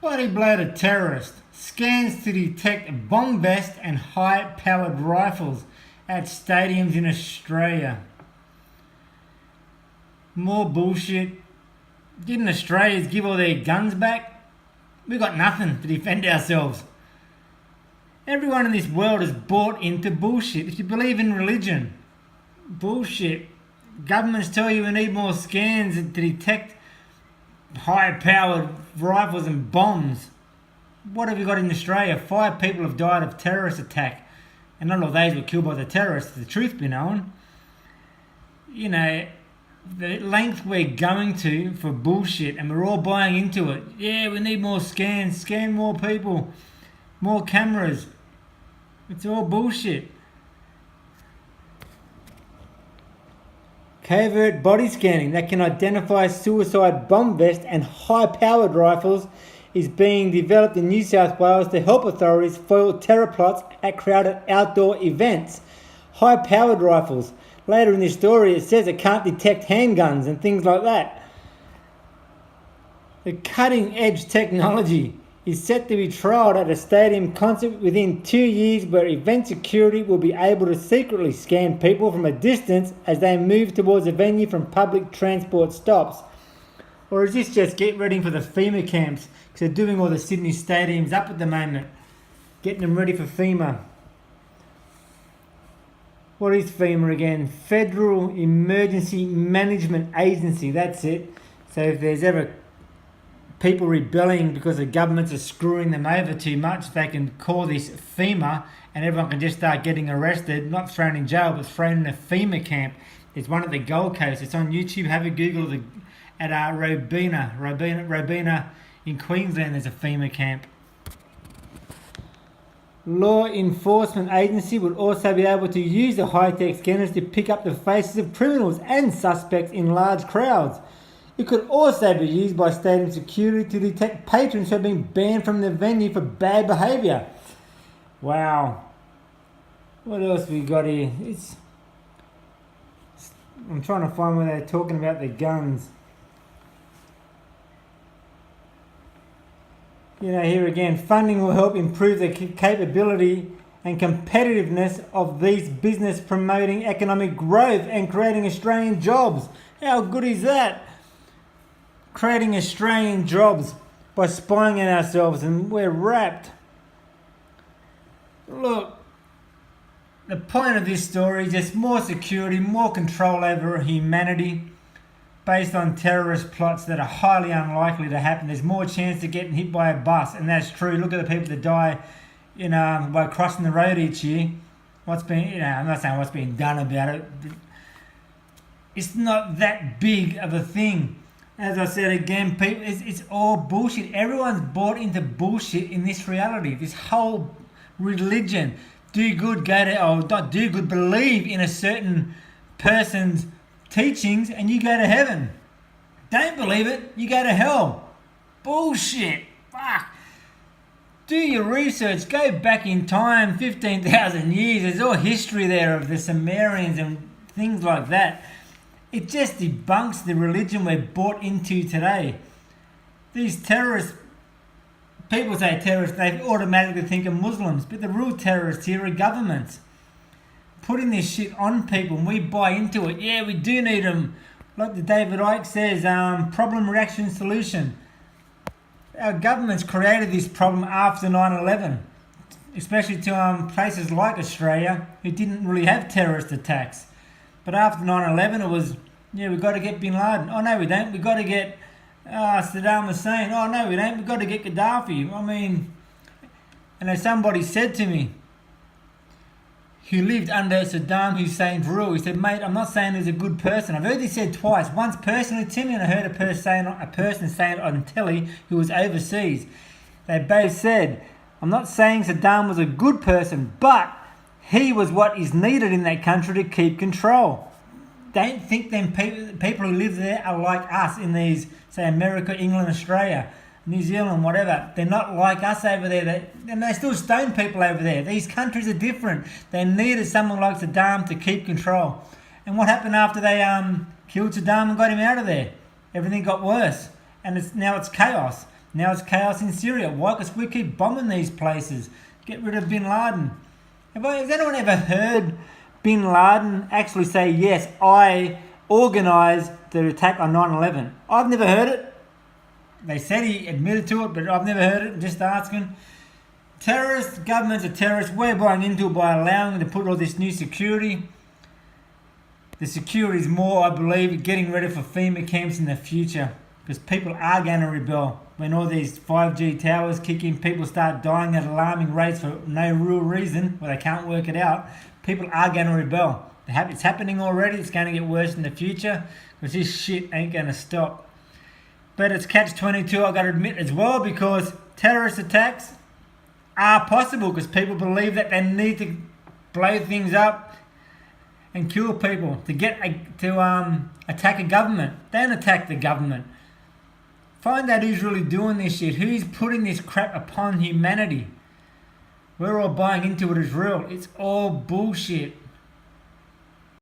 Body-bloated terrorist scans to detect bomb vest and high-powered rifles at stadiums in Australia. More bullshit. Didn't Australians give all their guns back? We got nothing to defend ourselves. Everyone in this world is bought into bullshit. If you believe in religion, bullshit. Governments tell you we need more scans to detect high-powered rifles and bombs. What have we got in Australia? 5 people have died of terrorist attack, and none of those were killed by the terrorists, the truth be known. You know, the length we're going to for bullshit, and we're all buying into it. Yeah, we need more scans, scan more people, more cameras. It's all bullshit. Covert body scanning that can identify suicide bomb vests and high-powered rifles is being developed in New South Wales to help authorities foil terror plots at crowded outdoor events. High-powered rifles. Later in this story, it says it can't detect handguns and things like that. The cutting-edge technology is set to be trialled at a stadium concert within 2 years, where event security will be able to secretly scan people from a distance as they move towards a venue from public transport stops. Or is this just get ready for the FEMA camps? Because they're doing all the Sydney stadiums up at the moment, getting them ready for FEMA. What is FEMA again? Federal Emergency Management Agency, that's it. So if there's ever people rebelling because the governments are screwing them over too much, they can call this FEMA and everyone can just start getting arrested, not thrown in jail, but thrown in a FEMA camp. There's one at the Gold Coast. It's on YouTube. Have a Google at Robina in Queensland. There's a FEMA camp. Law enforcement agency would also be able to use the high-tech scanners to pick up the faces of criminals and suspects in large crowds. It could also be used by stadium security to detect patrons who have been banned from the venue for bad behaviour. Wow. What else we got here? I'm trying to find where they're talking about the guns. You know, here again, funding will help improve the capability and competitiveness of these business promoting economic growth and creating Australian jobs. How good is that? Creating Australian jobs by spying on ourselves, and we're wrapped. Look, the point of this story is just more security, more control over humanity based on terrorist plots that are highly unlikely to happen. There's more chance of getting hit by a bus, and that's true. Look at the people that die by crossing the road each year. I'm not saying what's being done about it. It's not that big of a thing. As I said again, people, it's all bullshit. Everyone's bought into bullshit in this reality. This whole religion. Do good, not do good, believe in a certain person's teachings and you go to heaven. Don't believe it, you go to hell. Bullshit. Fuck. Do your research. Go back in time 15,000 years. There's all history there of the Sumerians and things like that. It just debunks the religion we're bought into today. These terrorists, people say terrorists, they automatically think of Muslims, but the real terrorists here are governments. Putting this shit on people and we buy into it. Yeah, we do need them. Like the David Icke says, problem, reaction, solution. Our governments created this problem after 9/11, especially to places like Australia who didn't really have terrorist attacks. But after 9/11, it was, we've got to get Bin Laden. Oh, no, we don't. We've got to get Saddam Hussein. Oh, no, we don't. We've got to get Gaddafi. And as somebody said to me, who lived under Saddam Hussein's rule, he said, mate, I'm not saying he's a good person. I've heard this said twice. Once personally to me, and I heard a person saying it on telly who was overseas. They both said, I'm not saying Saddam was a good person, but he was what is needed in that country to keep control. Don't think them people who live there are like us in these, say, America, England, Australia, New Zealand, whatever. They're not like us over there. And they still stone people over there. These countries are different. They needed someone like Saddam to keep control. And what happened after they killed Saddam and got him out of there? Everything got worse. And now it's chaos. Now it's chaos in Syria. Why? Because we keep bombing these places. Get rid of bin Laden. Has anyone ever heard bin Laden actually say, yes, I organised the attack on 9/11? I've never heard it. They said he admitted to it, but I've never heard it. I'm just asking. Terrorists, governments are terrorists. We're buying into it by allowing them to put all this new security. The security is more, I believe, getting ready for FEMA camps in the future. Because people are going to rebel. When all these 5G towers kick in, people start dying at alarming rates for no real reason, or they can't work it out. People are going to rebel. It's happening already. It's going to get worse in the future. Because this shit ain't going to stop. But it's catch-22, I've got to admit as well, because terrorist attacks are possible because people believe that they need to blow things up and kill people to attack a government. Don't attack the government. Find out who's really doing this shit. Who's putting this crap upon humanity. We're all buying into it as real. It's all bullshit.